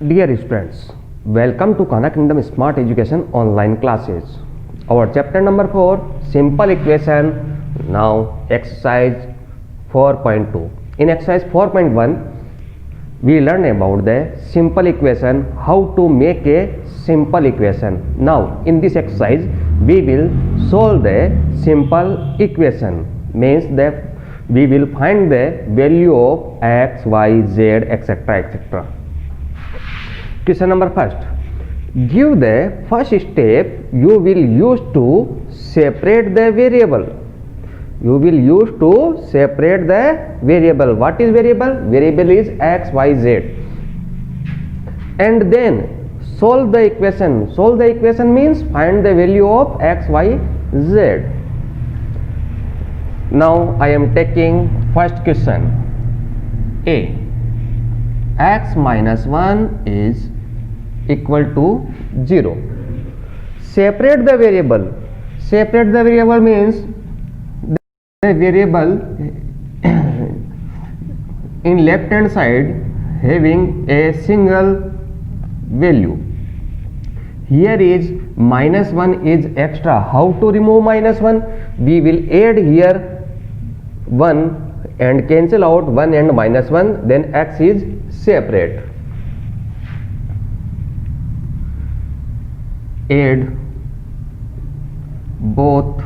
Dear students, welcome to Khana Kingdom Smart Education online classes. Our chapter number 4, simple equation. Now exercise 4.2. In exercise 4.1, we learn about the simple equation, how to make a simple equation. Now in this exercise, we will solve the simple equation. Means that we will find the value of x, y, z, etc. etc. Question number first. Give the first step you will use to separate the variable. You will use to separate the variable. What is variable? Variable is x, y, z. And then solve the equation. Solve the equation means find the value of x, y, z. Now I am taking first question. A. X minus 1 is equal to 0. Separate the variable. Separate the variable means the variable in left hand side having a single value. Here is minus 1 is extra. How to remove minus 1? We will add here 1 and cancel out 1 and minus 1, then x is separate. Add both,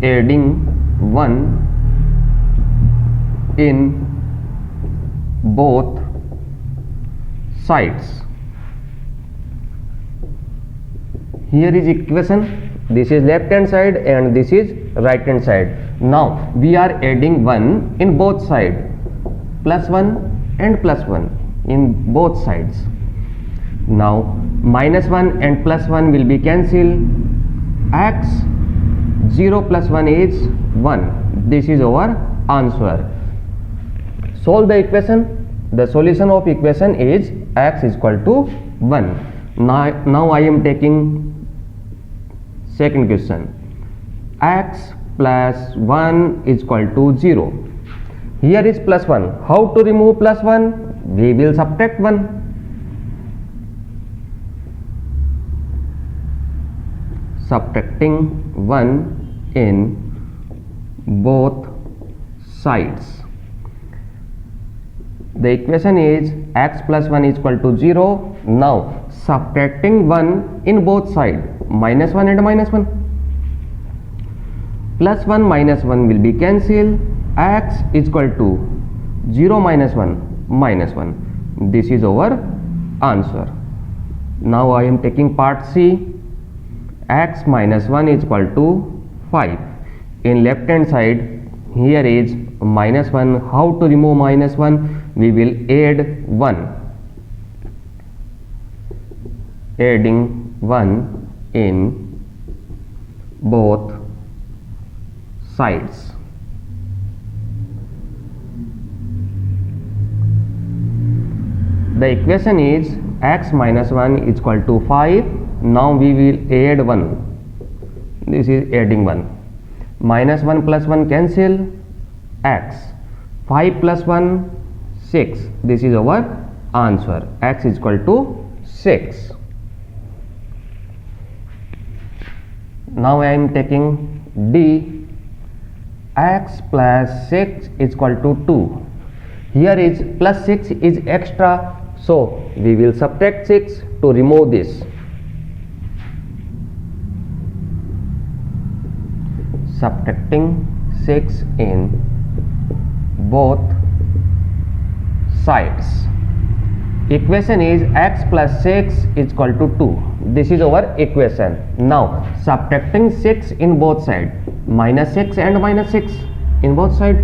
adding 1 in both sides. Here is equation. This is left hand side and this is right hand side. Now we are adding 1 in both sides, plus 1 and plus 1 in both sides. Now minus 1 and plus 1 will be cancelled. X 0 plus 1 is 1. This is our answer. Solve the equation. The solution of equation is x is equal to 1. Now I am taking second question. X plus 1 is equal to 0. Here is plus 1. How to remove plus 1? We will subtract 1. Subtracting 1 in both sides. The equation is x plus 1 is equal to 0. Now subtracting 1 in both sides, minus 1 and minus 1. Plus 1 minus 1 will be cancelled. X is equal to 0 minus 1 minus 1. This is our answer. Now I am taking part C. X minus 1 is equal to 5. In left hand side, here is minus 1. How to remove minus 1? We will add 1. Adding 1 in both sides. The equation is x minus 1 is equal to 5. Now we will add 1. This is adding 1. Minus 1 plus 1 cancel. X 5 plus 1 6. This is our answer. X is equal to 6. Now I am taking D. X plus 6 is equal to 2. Here is plus 6 is extra, so we will subtract 6 to remove this. Subtracting 6 in both sides. Equation is x plus 6 is equal to 2. This is our equation. Now subtracting 6 in both sides, minus 6 and minus 6 in both sides.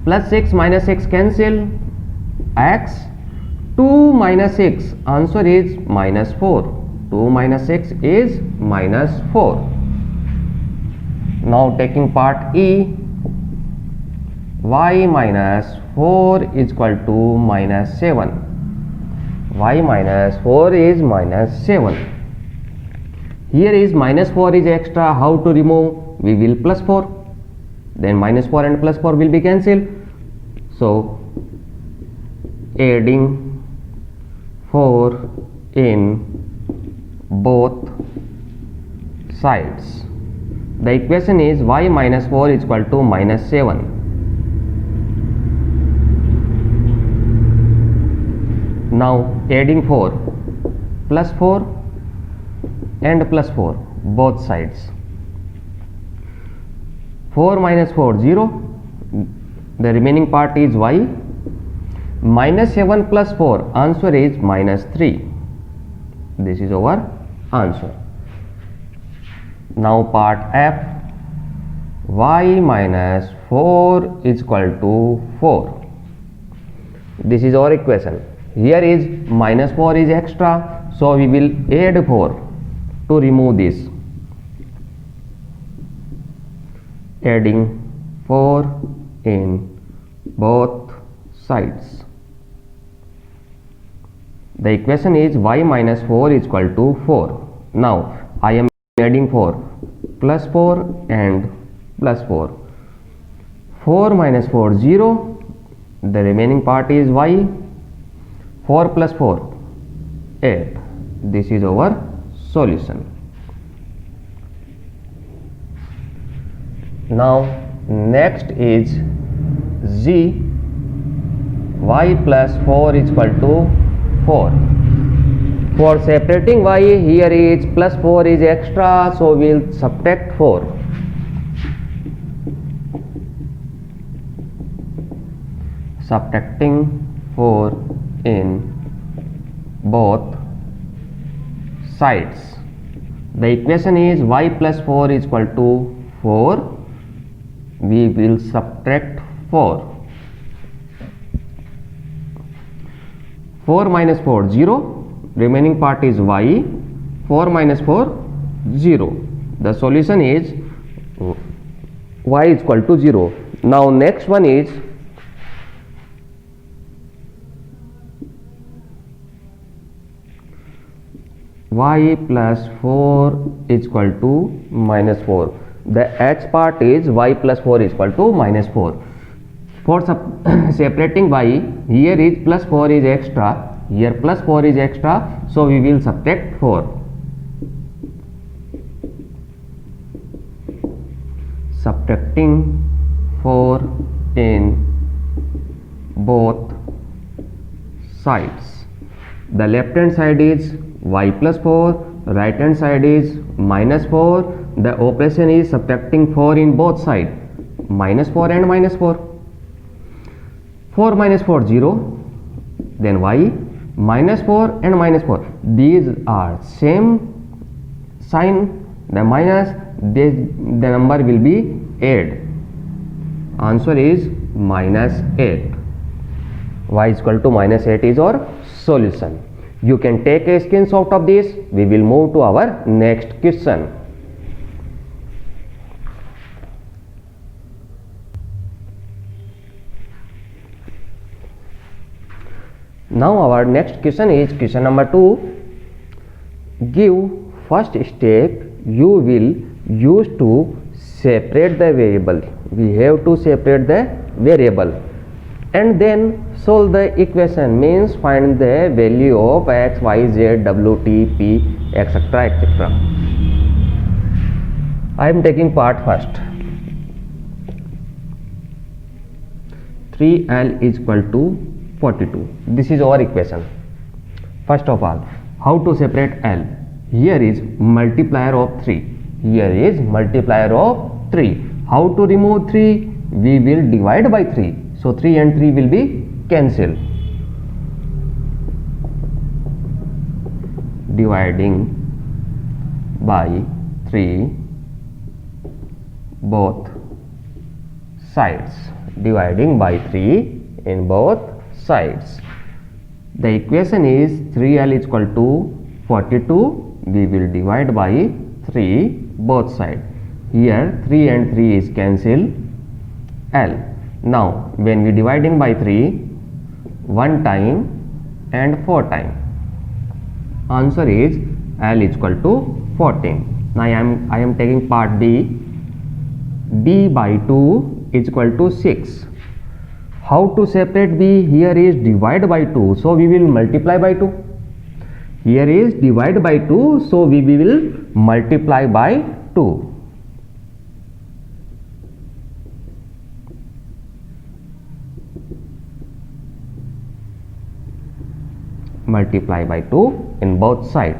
Plus 6 minus 6 cancel. X 2 minus 6, answer is minus 4. 2 minus 6 is minus 4. Now taking part E. Y minus 4 is equal to minus 7. Y minus 4 is minus 7. Here is minus 4 is extra. How to remove? We will plus 4. Then minus 4 and plus 4 will be cancelled. So adding 4 in both sides. The equation is y minus 4 is equal to minus 7. Now adding 4 plus 4 and plus 4 both sides. 4 minus 4 0, the remaining part is y. Minus 7 plus 4, answer is minus 3. This is our answer. Now part F, y minus 4 is equal to 4. This is our equation. Here is minus 4 is extra, so we will add 4 to remove this. Adding 4 in both sides. The equation is y minus 4 is equal to 4. Now I am adding 4 plus 4 and plus 4. 4 minus 4 0, the remaining part is y. 4 plus 4 8. This is our solution. Now next is z, y plus 4 is equal to 4. For separating y, here is plus 4 is extra, so we will subtract 4. Subtracting 4 in both sides. The equation is y plus 4 is equal to 4. We will subtract 4. 4 minus 4 0, remaining part is y. 4 minus 4 0. The solution is y is equal to 0. Now next one is y plus 4 is equal to minus 4. The h part is y plus 4 is equal to minus 4. For separating y, here is plus 4 is extra, here plus 4 is extra, so we will subtract 4. Subtracting 4 in both sides. The left hand side is y plus 4, right hand side is minus 4. The operation is subtracting 4 in both sides, minus 4 and minus 4. 4 minus 4 0, then y, minus 4 and minus 4. These are same sign, the minus, the number will be 8. Answer is minus 8. Y is equal to minus 8 is our solution. You can take a screenshot of this. We will move to our next question. Now our next question is question number 2. Give first step you will use to separate the variable. We have to separate the variable and then solve the equation, means find the value of x, y, z, w, t, p, etc. etc. I am taking part first. 3l is equal to 42. This is our equation. First of all, how to separate L? Here is multiplier of 3. Here is multiplier of 3. How to remove 3? We will divide by 3. So 3 and 3 will be cancelled. Dividing by 3 both sides. Dividing by 3 in both sides. The equation is 3l is equal to 42. We will divide by 3 both sides. Here 3 and 3 is cancelled. L. Now when we dividing by 3, 1 time and 4 time. Answer is L is equal to 14. Now I am taking part B. B by 2 is equal to 6. How to separate b? Here is divide by 2, so we will multiply by 2. Here is divide by 2, so we will multiply by 2. Multiply by 2 in both sides.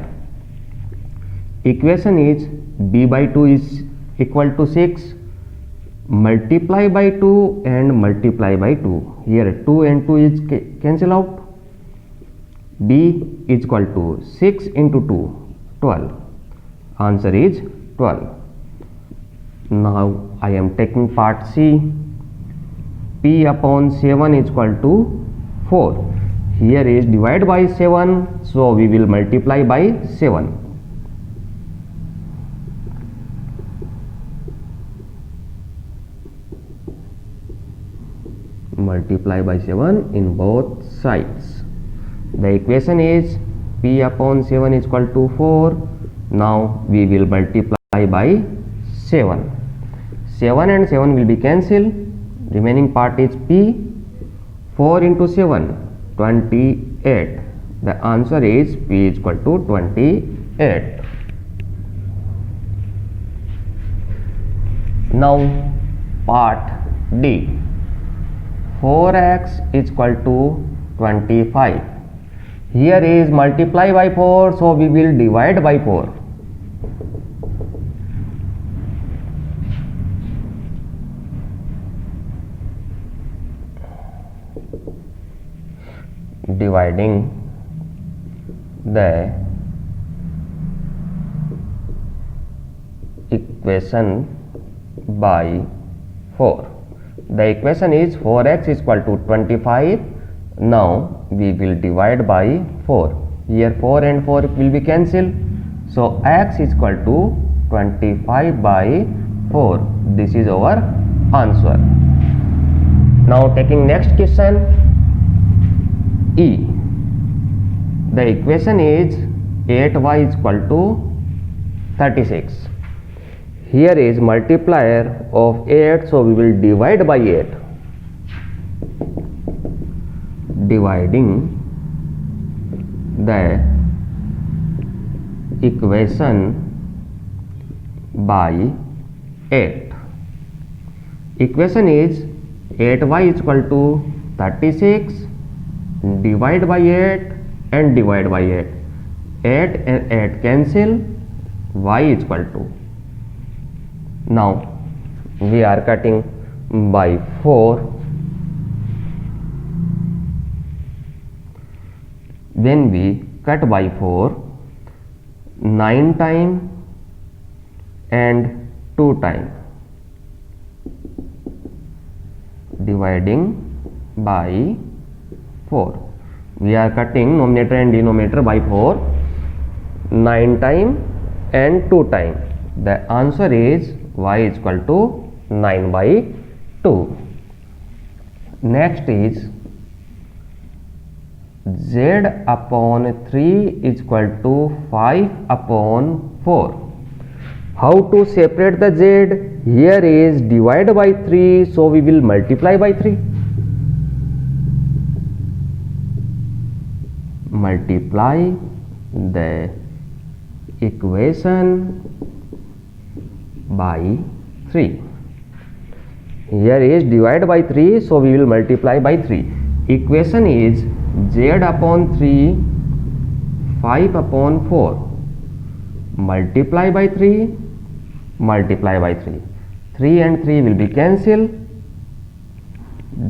Equation is b by 2 is equal to 6. Multiply by 2 and multiply by 2. Here 2 and 2 is cancel out. b is equal to 6 into 2, 12. Answer is 12. Now I am taking part C. p upon 7 is equal to 4. Here is divide by 7, so we will multiply by 7. Multiply by 7 in both sides. The equation is p upon 7 is equal to 4. Now we will multiply by 7. 7 and 7 will be cancelled. Remaining part is p. 4 into 7, 28. The answer is p is equal to 28. Now part D. 4x is equal to 25. Here is multiply by 4, so we will divide by 4. Dividing the equation by 4. The equation is 4x is equal to 25. Now we will divide by 4. Here 4 and 4 will be cancelled. So x is equal to 25 by 4. This is our answer. Now taking next question. E. The equation is 8y is equal to 36. Here is multiplier of 8, so we will divide by 8. Dividing the equation by 8. Equation is 8y is equal to 36. Divide by 8 and divide by 8. 8 and 8 cancel. Y is equal to. Now we are cutting by 4. When we cut by 4, 9 times and 2 times. Dividing by 4. We are cutting numerator and denominator by 4. 9 times and 2 times. The answer is y is equal to 9 by 2. Next is z upon 3 is equal to 5 upon 4. How to separate the z? Here is divide by 3, so we will multiply by 3. Multiply the equation by 3. Here is divide by 3, so we will multiply by 3. Equation is z upon 3, 5 upon 4. Multiply by 3, multiply by 3. 3 and 3 will be cancelled.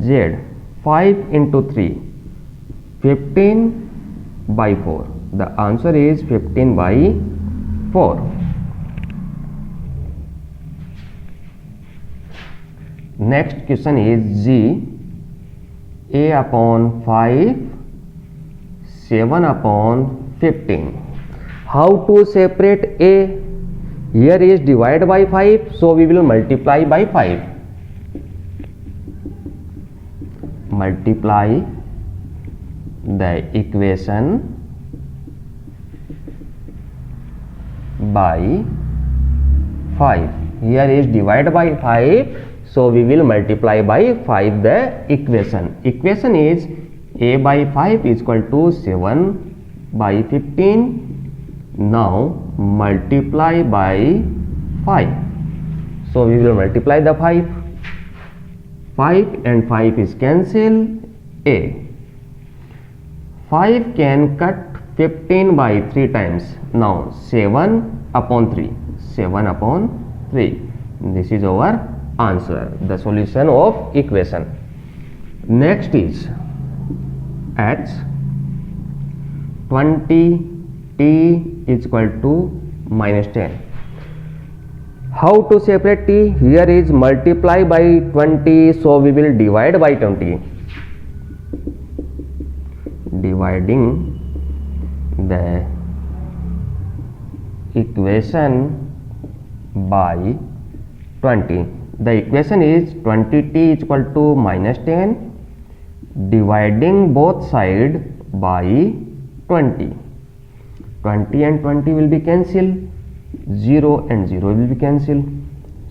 Z 5 into 3, 15 by 4. The answer is 15 by 4. Next question is G. A upon 5, 7 upon 15. How to separate A? Here is divide by 5, so we will multiply by 5. Multiply the equation by 5. Here is divide by 5, So we will multiply by 5 the equation. Equation is a by 5 is equal to 7 by 15. Now multiply by 5. So we will multiply the 5. 5 and 5 is cancel. A 5 can cut 15 by 3 times. Now 7 upon 3. 7 upon 3. This is our answer, the solution of equation. Next is H 20t is equal to minus 10. How to separate t? Here is multiply by 20, so we will divide by 20. Dividing the equation by 20. The equation is 20t is equal to minus 10. Dividing both sides by 20. 20 and 20 will be cancelled. 0 and 0 will be cancelled.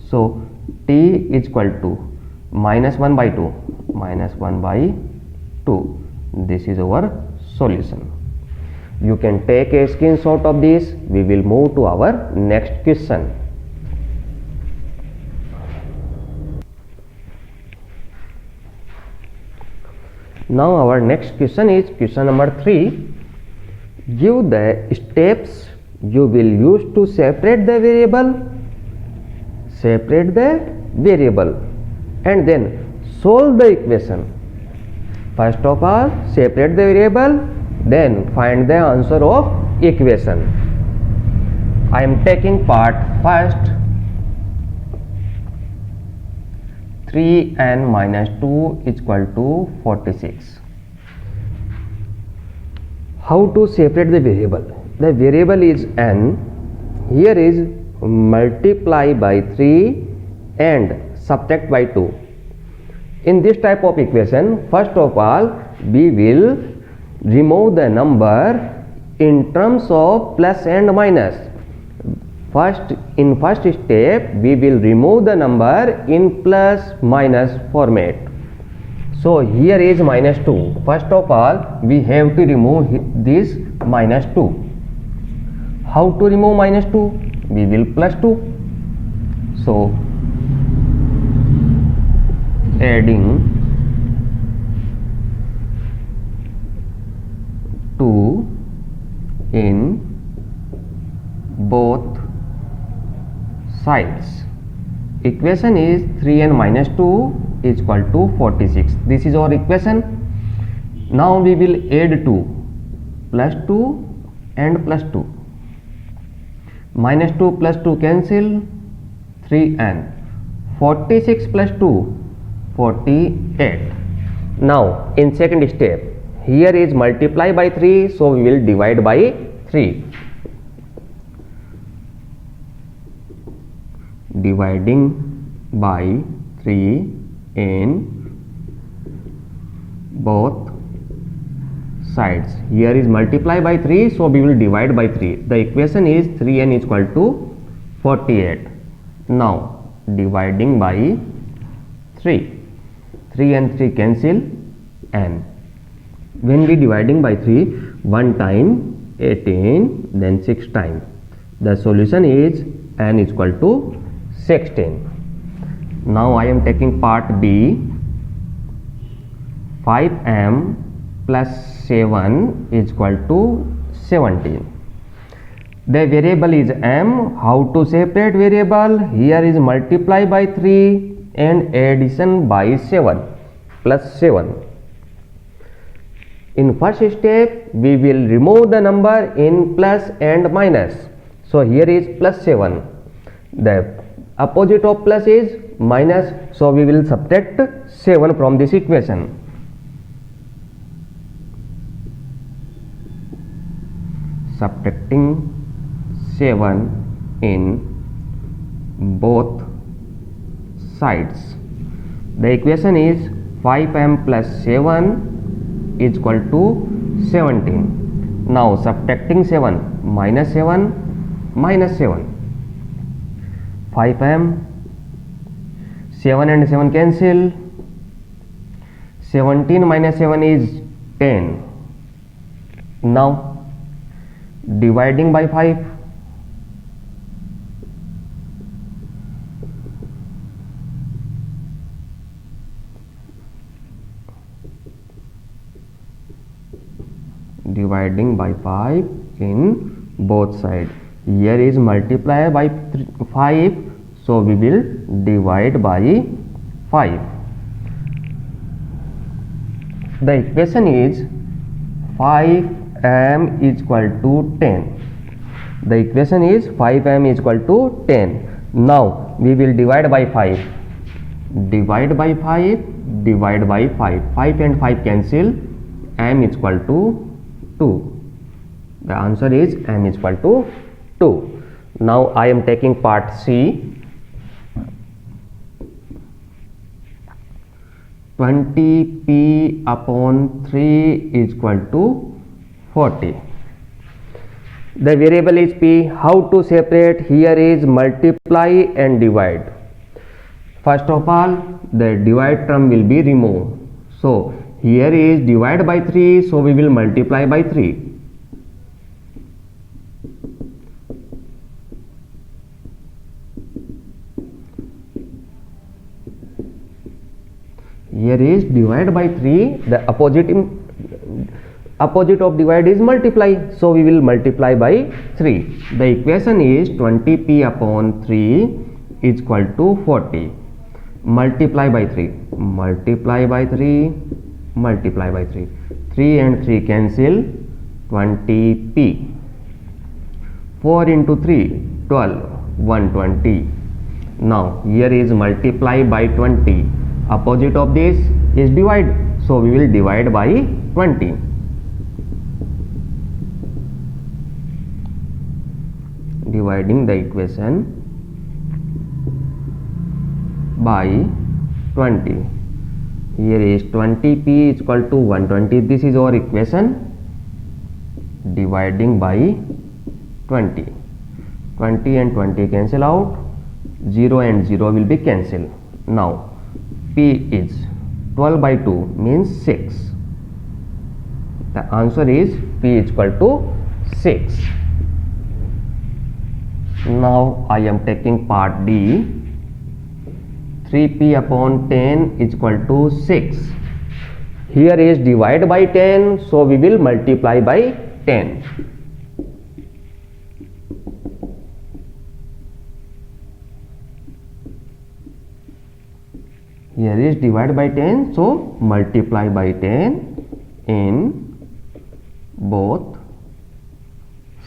So t is equal to minus 1 by 2. Minus 1 by 2. This is our solution. You can take a screenshot of this. We will move to our next question. Now our next question is question number 3. Give the steps you will use to separate the variable. Separate the variable and then solve the equation. First of all, separate the variable, then find the answer of equation. I am taking part first. 3n minus 2 is equal to 46. How to separate the variable? The variable is n. Here is multiply by 3 and subtract by 2. In this type of equation, first of all, we will remove the number in terms of plus and minus. In first step, we will remove the number in plus minus format. So here is minus 2. First of all, we have to remove this minus 2. How to remove minus 2? We will plus 2. So adding 2 in both sides. Equation is 3n minus 2 is equal to 46. This is our equation. Now we will add 2. Plus 2 and plus 2. Minus 2 plus 2 cancel. 3n. 46 plus 2. 48. Now in second step, here is multiply by 3, so we will divide by 3. Dividing by 3 in both sides. Here is multiply by 3, so we will divide by 3. The equation is 3n is equal to 48. Now dividing by 3. 3 and 3 cancel n. When we dividing by 3, 1 time 18, then 6 time. The solution is n is equal to 16. Now I am taking part B. 5m plus 7 is equal to 17. The variable is m. How to separate variable? Here is multiply by 3 and addition by 7 plus 7. In first step, we will remove the number in plus and minus. So here is plus 7. The opposite of plus is minus, so we will subtract 7 from this equation. Subtracting 7 in both sides. The equation is 5m plus 7 is equal to 17. Now subtracting 7, minus 7, minus 7. 5m, 7 and 7 cancel. 17 minus 7 is 10. Now dividing by 5. Dividing by 5 in both sides. Here is multiply by 5, so we will divide by 5. The equation is 5m is equal to 10. The equation is 5m is equal to 10. Now we will divide by 5. Divide by 5, divide by 5. 5 and 5 cancel. M is equal to 2. The answer is m is equal to 2. Now I am taking part C. 20p upon 3 is equal to 40. The variable is p. How to separate? Here is multiply and divide. First of all, the divide term will be removed. So here is divide by 3, so we will multiply by 3. Here is divide by 3, the opposite of divide is multiply, so we will multiply by 3. The equation is 20p upon 3 is equal to 40. Multiply by 3, multiply by 3, multiply by 3. 3 and 3 cancel. 20p. 4 into 3, 12, 120. Now here is multiply by 20. Opposite of this is divide, so we will divide by 20. Dividing the equation by 20. Here is 20p is equal to 120. This is our equation. Dividing by 20. 20 and 20 cancel out. 0 and 0 will be cancelled. Now p is 12 by 2 means 6. The answer is p is equal to 6. Now I am taking part D. 3p upon 10 is equal to 6. Here is divide by 10, so we will multiply by 10. Here is divide by 10, so multiply by 10 in both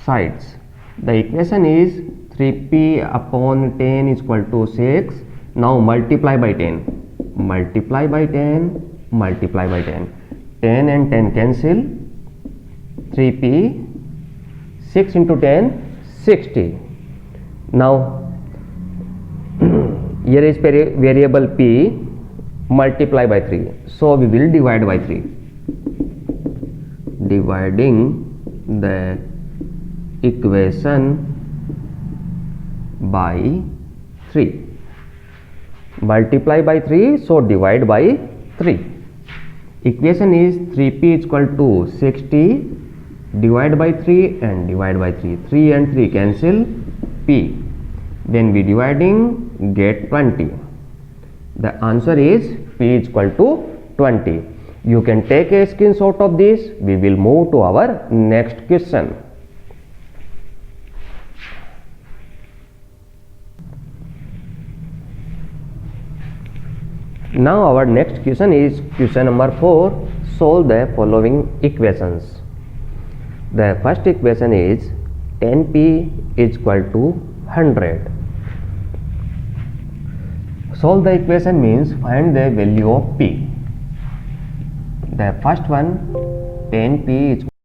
sides. The equation is 3p upon 10 is equal to 6. Now multiply by 10. Multiply by 10. Multiply by 10. 10 and 10 cancel. 3p. 6 into 10, 60. Now here is variable p. Multiply by 3, so we will divide by 3. Dividing the equation by 3. Multiply by 3, so divide by 3. Equation is 3p is equal to 60. Divide by 3 and divide by 3. 3 and 3 cancel. P. Then we dividing, get 20. The answer is p is equal to 20. You can take a screenshot of this. We will move to our next question. Now our next question is question number 4. Solve the following equations. The first equation is 10p is equal to 100. Solve the equation means find the value of p. The first one, 10p is